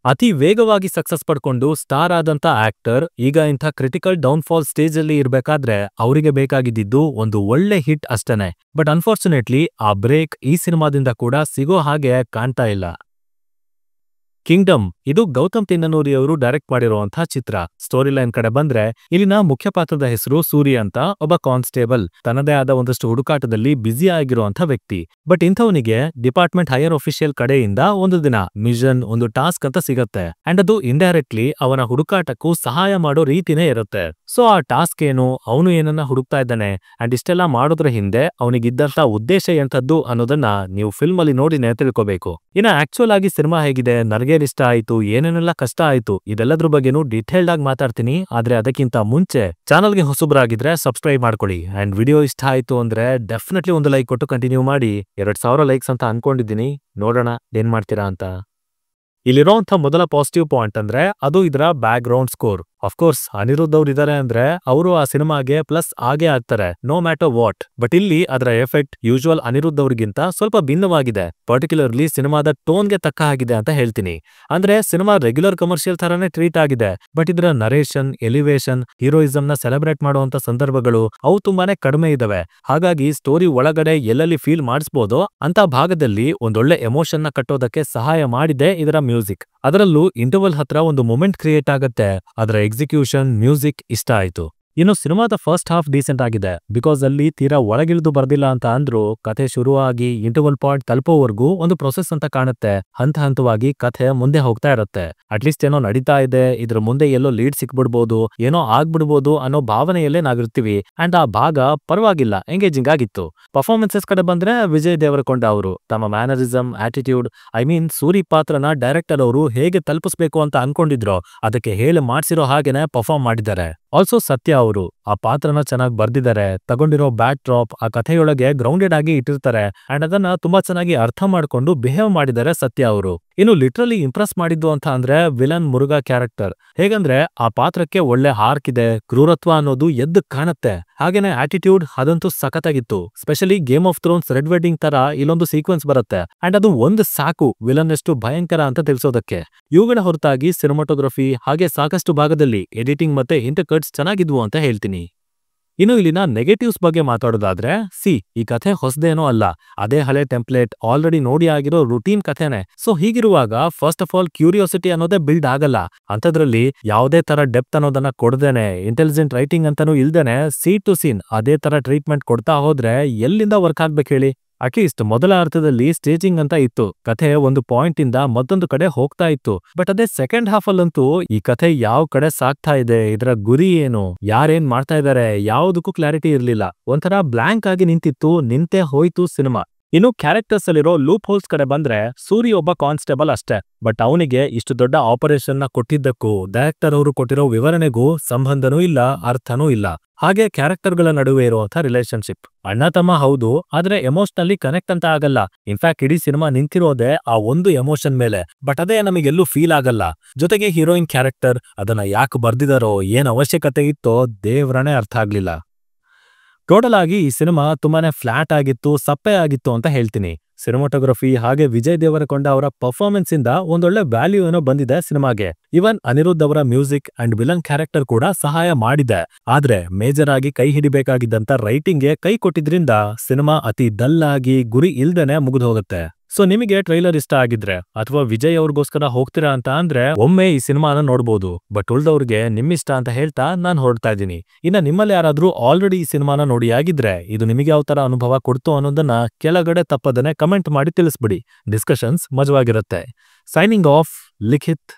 ಅತಿ ವೇಗವಾಗಿ ಸಕ್ಸಸ್ ಪಡ್ಕೊಂಡು ಸ್ಟಾರ್ ಆದಂತ ಆಕ್ಟರ್ ಈಗ ಇಂಥ ಕ್ರಿಟಿಕಲ್ ಡೌನ್ಫಾಲ್ ಸ್ಟೇಜ್ ಅಲ್ಲಿ ಇರ್ಬೇಕಾದ್ರೆ ಅವರಿಗೆ ಬೇಕಾಗಿದ್ದು ಒಂದು ಒಳ್ಳೆ ಹಿಟ್ ಅಷ್ಟೇನೆ. ಬಟ್ ಅನ್ಫಾರ್ಚುನೇಟ್ಲಿ ಆ ಬ್ರೇಕ್ ಈ ಸಿನಿಮಾದಿಂದ ಕೂಡ ಸಿಗೋ ಹಾಗೆ ಕಾಣ್ತಾ ಇಲ್ಲ. ಕಿಂಗ್ಡಮ್ ಇದು ಗೌತಮ್ ತಿನ್ನನೂರಿ ಅವರು ಡೈರೆಕ್ಟ್ ಮಾಡಿರುವಂತಹ ಚಿತ್ರ. ಸ್ಟೋರಿ ಲೈನ್ ಕಡೆ ಬಂದ್ರೆ ಇಲ್ಲಿನ ಮುಖ್ಯ ಪಾತ್ರದ ಹೆಸರು ಸೂರಿ ಅಂತ, ಒಬ್ಬ ಕಾನ್ಸ್ಟೇಬಲ್, ತನ್ನದೇ ಆದ ಒಂದಷ್ಟು ಹುಡುಕಾಟದಲ್ಲಿ ಬ್ಯುಸಿ ಆಗಿರುವಂತಹ ವ್ಯಕ್ತಿ. ಬಟ್ ಇಂಥವನಿಗೆ ಡಿಪಾರ್ಟ್ಮೆಂಟ್ ಹೈಯರ್ ಅಫಿಷಿಯಲ್ ಕಡೆಯಿಂದ ಒಂದು ದಿನ ಮಿಷನ್, ಒಂದು ಟಾಸ್ಕ್ ಅಂತ ಸಿಗತ್ತೆ. ಅಂಡ್ ಅದು ಇಂಡೈರೆಕ್ಟ್ಲಿ ಅವನ ಹುಡುಕಾಟಕ್ಕೂ ಸಹಾಯ ಮಾಡೋ ರೀತಿನೇ ಇರುತ್ತೆ. ಸೊ ಆ ಟಾಸ್ಕ್ ಏನು, ಅವನು ಏನನ್ನ ಹುಡುಕ್ತಾ ಇದ್ದಾನೆ, ಅಂಡ್ ಇಷ್ಟೆಲ್ಲ ಮಾಡೋದ್ರ ಹಿಂದೆ ಅವನಿಗಿದ್ದಂತ ಉದ್ದೇಶ ಎಂತದ್ದು ಅನ್ನೋದನ್ನ ನೀವು ಫಿಲ್ಮ್ ಅಲ್ಲಿ ನೋಡಿನೇ ತಿಳ್ಕೋಬೇಕು. ಇನ್ನ ಆಕ್ಚುಲ್ ಆಗಿ ಸಿನಿಮಾ ಹೇಗಿದೆ, ನನಗೆ ಇಷ್ಟ ಆಯ್ತು, ಏನೇನೆಲ್ಲ ಕಷ್ಟ ಆಯ್ತು, ಇದೆಲ್ಲದ್ರ ಬಗ್ಗೆನೂ ಡೀಟೇಲ್ಡ್ ಆಗಿ ಮಾತಾಡ್ತೀನಿ. ಆದ್ರೆ ಅದಕ್ಕಿಂತ ಮುಂಚೆ ಚಾನಲ್ಗೆ ಹೊಸಬ್ರಾಗಿದ್ರೆ ಸಬ್ಸ್ಕ್ರೈಬ್ ಮಾಡ್ಕೊಳ್ಳಿ. ಅಂಡ್ ವಿಡಿಯೋ ಇಷ್ಟ ಆಯ್ತು ಅಂದ್ರೆ ಡೆಫಿನೆಟ್ಲಿ ಒಂದು ಲೈಕ್ ಕೊಟ್ಟು ಕಂಟಿನ್ಯೂ ಮಾಡಿ. 2000 ಲೈಕ್ಸ್ ಅಂತ ಅನ್ಕೊಂಡಿದ್ದೀನಿ, ನೋಡೋಣ ಏನ್ ಮಾಡ್ತೀರಾ ಅಂತ. ಇಲ್ಲಿರೋಂಥ ಮೊದಲ ಪಾಸಿಟಿವ್ ಪಾಯಿಂಟ್ ಅಂದ್ರೆ ಅದು ಇದರ background score. Of course Aniruddh ಅವ್ರು ಇದಾರೆ ಅಂದ್ರೆ ಅವರು ಆ ಸಿನಿಮಾಗೆ ಪ್ಲಸ್ ಆಗೇ ಆಗ್ತಾರೆ, ನೋ ಮ್ಯಾಟರ್ ವಾಟ್. ಬಟ್ ಇಲ್ಲಿ ಅದರ ಎಫೆಕ್ಟ್ ಯೂಶುವಲ್ ಅನಿರುದ್ಧ್ ಅವ್ರಿಗಿಂತ ಸ್ವಲ್ಪ ಭಿನ್ನವಾಗಿದೆ. ಪರ್ಟಿಕ್ಯುಲರ್ಲಿ ಸಿನಿಮಾದ ಟೋನ್ಗೆ ತಕ್ಕ ಹಾಗಿದೆ ಅಂತ ಹೇಳ್ತೀನಿ. ಅಂದ್ರೆ ಸಿನಿಮಾ ರೆಗ್ಯುಲರ್ ಕಮರ್ಷಿಯಲ್ ತರಾನೇ ಟ್ರೀಟ್ ಆಗಿದೆ. ಬಟ್ ಇದರ ನರೇಷನ್, ಎಲಿವೇಶನ್, ಹೀರೋಯಿಸಂ ನ ಸೆಲೆಬ್ರೇಟ್ ಮಾಡುವಂತ ಸಂದರ್ಭಗಳು ಅವು ತುಂಬಾನೇ ಕಡಿಮೆ ಇದಾವೆ. ಹಾಗಾಗಿ ಸ್ಟೋರಿ ಒಳಗಡೆ ಎಲ್ಲೆಲ್ಲಿ ಫೀಲ್ ಮಾಡಿಸಬಹುದೋ ಅಂತ ಭಾಗದಲ್ಲಿ ಒಂದೊಳ್ಳೆ ಎಮೋಷನ್ ನ ಕಟ್ಟೋದಕ್ಕೆ ಸಹಾಯ ಮಾಡಿದೆ ಇದರ ಮ್ಯೂಸಿಕ್. ಅದರಲ್ಲೂ ಇಂಟರ್ವಲ್ ಹತ್ರ ಒಂದು ಮೊಮೆಂಟ್ ಕ್ರಿಯೇಟ್ ಆಗತ್ತೆ. ಅದರ ಎಕ್ಸಿಕ್ಯೂಷನ್, ಮ್ಯೂಸಿಕ್ ಇಷ್ಟ ಆಯ್ತು. ಇನ್ನು ಸಿನಿಮಾದ ಫಸ್ಟ್ ಹಾಫ್ ಡೀಸೆಂಟ್ ಆಗಿದೆ. ಬಿಕಾಸ್ ಅಲ್ಲಿ ತೀರಾ ಒಳಗಿಳಿದು ಬರ್ದಿಲ್ಲ ಅಂತ ಅಂದ್ರೂ ಕಥೆ ಶುರುವಾಗಿ ಇಂಟರ್ವಲ್ ಪಾಯಿಂಟ್ ತಲುಪೋವರೆಗೂ ಒಂದು ಪ್ರೊಸೆಸ್ ಅಂತ ಕಾಣುತ್ತೆ. ಹಂತ ಹಂತವಾಗಿ ಕಥೆ ಮುಂದೆ ಹೋಗ್ತಾ ಇರುತ್ತೆ. ಅಟ್ಲೀಸ್ಟ್ ಏನೋ ನಡೀತಾ ಇದೆ, ಇದ್ರ ಮುಂದೆ ಎಲ್ಲೋ ಲೀಡ್ ಸಿಕ್ಬಿಡ್ಬೋದು, ಏನೋ ಆಗ್ಬಿಡ್ಬೋದು ಅನ್ನೋ ಭಾವನೆಯಲ್ಲೇ ನಾವಿರ್ತೀವಿ. ಅಂಡ್ ಆ ಭಾಗ ಪರವಾಗಿಲ್ಲ, ಎಂಗೇಜಿಂಗ್ ಆಗಿತ್ತು. ಪರ್ಫಾರ್ಮೆನ್ಸಸ್ ಕಡೆ ಬಂದ್ರೆ ವಿಜಯ್ ದೇವರಕೊಂಡ ಅವರು ತಮ್ಮ ಮ್ಯಾನರಿಸಂ, ಆಟಿಟ್ಯೂಡ್, ಸೂರಿ ಪಾತ್ರನ ಡೈರೆಕ್ಟರ್ ಅವರು ಹೇಗೆ ತಲುಪಿಸ್ಬೇಕು ಅಂತ ಅನ್ಕೊಂಡಿದ್ರೋ ಅದಕ್ಕೆ ಹೇಳಿ ಮಾಡ್ಸಿರೋ ಹಾಗೇನೆ ಪರ್ಫಾರ್ಮ್ ಮಾಡಿದ್ದಾರೆ. ಆಲ್ಸೋ ಸತ್ಯ ಅವರು ಆ ಪಾತ್ರನ ಚೆನ್ನಾಗಿ ಬರ್ದಿದ್ದಾರೆ. ತಗೊಂಡಿರೋ ಬ್ಯಾಕ್ ಡ್ರಾಪ್ ಆ ಕಥೆಯೊಳಗೆ ಗ್ರೌಂಡೆಡ್ ಆಗಿ ಇಟ್ಟಿರ್ತಾರೆ. ಅಂಡ್ ಅದನ್ನ ತುಂಬಾ ಚೆನ್ನಾಗಿ ಅರ್ಥ ಮಾಡ್ಕೊಂಡು ಬಿಹೇವ್ ಮಾಡಿದ್ದಾರೆ ಸತ್ಯ ಅವರು. ಇನ್ನು ಲಿಟ್ರಲಿ ಇಂಪ್ರೆಸ್ ಮಾಡಿದ್ದು ಅಂತ ಅಂದ್ರೆ ವಿಲನ್ ಮುರುಘಾ ಕ್ಯಾರೆಕ್ಟರ್. ಹೇಗಂದ್ರೆ ಆ ಪಾತ್ರಕ್ಕೆ ಒಳ್ಳೆ ಹಾರ್ಕ್ ಇದೆ, ಕ್ರೂರತ್ವ ಅನ್ನೋದು ಎದ್ದು ಕಾಣುತ್ತೆ. ಹಾಗೇನೆ ಆಟಿಟ್ಯೂಡ್ ಅದಂತೂ ಸಖತ್ತಾಗಿತ್ತು. Specially Game of Thrones Red Wedding ತರ ಇಲ್ಲೊಂದು ಸೀಕ್ವೆನ್ಸ್ ಬರುತ್ತೆ. ಅಂಡ್ ಅದು ಒಂದು ಸಾಕು ವಿಲನ್ ಎಷ್ಟು ಭಯಂಕರ ಅಂತ ತಿಳಿಸೋದಕ್ಕೆ. ಇವುಗಳ ಹೊರತಾಗಿ ಸಿನಿಮಾಟೋಗ್ರಫಿ ಹಾಗೆ ಸಾಕಷ್ಟು ಭಾಗದಲ್ಲಿ ಎಡಿಟಿಂಗ್ ಮತ್ತೆ ಇಂಟರ್ ಕಟ್ಸ್ ಚೆನ್ನಾಗಿದ್ವು ಅಂತ ಹೇಳ್ತೀನಿ. ಇನ್ನು ಇಲ್ಲಿನ ನೆಗೆಟಿವ್ಸ್ ಬಗ್ಗೆ ಮಾತಾಡೋದಾದ್ರೆ ಈ ಕಥೆ ಹೊಸದೇನೋ ಅಲ್ಲ, ಅದೇ ಹಳೆ ಟೆಂಪ್ಲೇಟ್ ಆಲ್ರೆಡಿ ನೋಡಿ ಆಗಿರೋ ರುಟೀನ್ ಕಥೆನೆ. ಸೊ ಹೀಗಿರುವಾಗ ಫಸ್ಟ್ ಆಫ್ ಆಲ್ ಕ್ಯೂರಿಯಾಸಿಟಿ ಅನ್ನೋದೇ ಬಿಲ್ಡ್ ಆಗಲ್ಲ. ಅಂತದ್ರಲ್ಲಿ ಯಾವುದೇ ತರ ಡೆಪ್ತ್ ಅನ್ನೋದನ್ನ ಕೊಡದೇನೆ, ಇಂಟೆಲಿಜೆಂಟ್ ರೈಟಿಂಗ್ ಅಂತಾನೂ ಇಲ್ದೇನೆ ಸೀನ್ ಟು ಸೀನ್ ಅದೇ ತರ ಟ್ರೀಟ್ಮೆಂಟ್ ಕೊಡ್ತಾ ಹೋದ್ರೆ ಎಲ್ಲಿಂದ ವರ್ಕ್ ಆಗ್ಬೇಕು ಹೇಳಿ. ಅಟ್ಲೀಸ್ಟ್ ಮೊದಲ ಅರ್ಥದಲ್ಲಿ ಸ್ಟೇಜಿಂಗ್ ಅಂತ ಇತ್ತು, ಕಥೆ ಒಂದು ಪಾಯಿಂಟ್ ಇಂದ ಮತ್ತೊಂದು ಕಡೆ ಹೋಗ್ತಾ ಇತ್ತು. ಬಟ್ ಅದೇ ಸೆಕೆಂಡ್ ಹಾಫ್ ಅಲ್ಲಂತೂ ಈ ಕಥೆ ಯಾವ ಕಡೆ ಸಾಕ್ತಾ ಇದೆ, ಇದರ ಗುರಿ ಏನು, ಯಾರೇನ್ ಮಾಡ್ತಾ ಇದಾರೆ, ಯಾವುದಕ್ಕೂ ಕ್ಲಾರಿಟಿ ಇರ್ಲಿಲ್ಲ. ಒಂಥರ ಬ್ಲಾಂಕ್ ಆಗಿ ನಿಂತೇ ಹೋಯ್ತು ಸಿನಿಮಾ. ಇನ್ನು ಕ್ಯಾರೆಕ್ಟರ್ಸ್ ಅಲ್ಲಿರೋ ಲೂಪ್ ಹೋಲ್ಸ್ ಕಡೆ ಬಂದ್ರೆ ಸೂರಿ ಒಬ್ಬ ಕಾನ್ಸ್ಟೇಬಲ್ ಅಷ್ಟೇ. ಬಟ್ ಅವನಿಗೆ ಇಷ್ಟು ದೊಡ್ಡ ಆಪರೇಷನ್ ನ ಕೊಟ್ಟಿದ್ದಕ್ಕೂ ಡೈರೆಕ್ಟರ್ ಅವರು ಕೊಟ್ಟಿರೋ ವಿವರಣೆಗೂ ಸಂಬಂಧನೂ ಇಲ್ಲ, ಅರ್ಥನೂ ಇಲ್ಲ. ಹಾಗೆ ಕ್ಯಾರೆಕ್ಟರ್ ಗಳ ನಡುವೆ ಇರುವಂತಹ ರಿಲೇಶನ್ಶಿಪ್ ಅಣ್ಣ ತಮ್ಮ ಹೌದು, ಆದ್ರೆ ಎಮೋಷನಲಿ ಕನೆಕ್ಟ್ ಅಂತ ಆಗಲ್ಲ. ಇನ್ಫ್ಯಾಕ್ಟ್ ಇಡೀ ಸಿನಿಮಾ ನಿಂತಿರೋದೇ ಆ ಒಂದು ಎಮೋಷನ್ ಮೇಲೆ. ಬಟ್ ಅದೇ ನಮಗೆಲ್ಲೂ ಫೀಲ್ ಆಗಲ್ಲ. ಜೊತೆಗೆ ಹೀರೋಯಿನ್ ಕ್ಯಾರೆಕ್ಟರ್ ಅದನ್ನ ಯಾಕೆ ಬರ್ದಿದಾರೋ, ಏನ್ ಅವಶ್ಯಕತೆ ಇತ್ತೋ ದೇವ್ರನೇ ಅರ್ಥ ಆಗ್ಲಿಲ್ಲ. ಟೋಟಲ್ ಆಗಿ ಈ ಸಿನಿಮಾ ತುಂಬಾನೇ ಫ್ಲಾಟ್ ಆಗಿತ್ತು, ಸಪ್ಪೆ ಆಗಿತ್ತು ಅಂತ ಹೇಳ್ತೀನಿ. ಸಿನಿಮಾಟೋಗ್ರಫಿ ಹಾಗೆ ವಿಜಯ್ ದೇವರಕೊಂಡ ಅವರ ಪರ್ಫಾರ್ಮೆನ್ಸ್ ಇಂದ ಒಂದೊಳ್ಳೆ ವ್ಯಾಲ್ಯೂ ಏನೋ ಬಂದಿದೆ ಸಿನಿಮಾಗೆ. ಇವನ್ ಅನಿರುದ್ಧ್ ಅವರ ಮ್ಯೂಸಿಕ್ ಅಂಡ್ ವಿಲನ್ ಕ್ಯಾರೆಕ್ಟರ್ ಕೂಡ ಸಹಾಯ ಮಾಡಿದೆ. ಆದ್ರೆ ಮೇಜರ್ ಆಗಿ ಕೈ ಹಿಡಿಬೇಕಾಗಿದ್ದಂತ ರೈಟಿಂಗ್ಗೆ ಕೈ ಕೊಟ್ಟಿದ್ರಿಂದ ಸಿನಿಮಾ ಅತಿ ಡಲ್ ಆಗಿ ಗುರಿ ಇಲ್ದೇನೆ ಮುಗಿದು ಹೋಗುತ್ತೆ. ಸೊ ನಿಮಗೆ ಟ್ರೈಲರ್ ಇಷ್ಟ ಆಗಿದ್ರೆ ಅಥವಾ ವಿಜಯ್ ಅವ್ರಿಗೋಸ್ಕರ ಹೋಗ್ತೀರಾ ಅಂತ ಅಂದ್ರೆ ಒಮ್ಮೆ ಈ ಸಿನಿಮಾನ ನೋಡ್ಬೋದು. ಬಟ್ ಉಳ್ದವ್ರಿಗೆ ನಿಮ್ಮಿಷ್ಟ ಅಂತ ಹೇಳ್ತಾ ನಾನು ಹೊರಡ್ತಾ ಇದ್ದೀನಿ. ಇನ್ನ ನಿಮ್ಮಲ್ಲಿ ಯಾರಾದ್ರೂ ಆಲ್ರೆಡಿ ಈ ಸಿನಿಮಾನ ನೋಡಿ ಆಗಿದ್ರೆ ಇದು ನಿಮಗೆ ಯಾವ ತರ ಅನುಭವ ಕೊಡ್ತು ಅನ್ನೋದನ್ನ ಕೆಳಗಡೆ ತಪ್ಪದನೆ ಕಮೆಂಟ್ ಮಾಡಿ ತಿಳಿಸ್ಬಿಡಿ. ಡಿಸ್ಕಷನ್ಸ್ ಮಜವಾಗಿರುತ್ತೆ. ಸೈನಿಂಗ್ ಆಫ್, ಲಿಖಿತ್.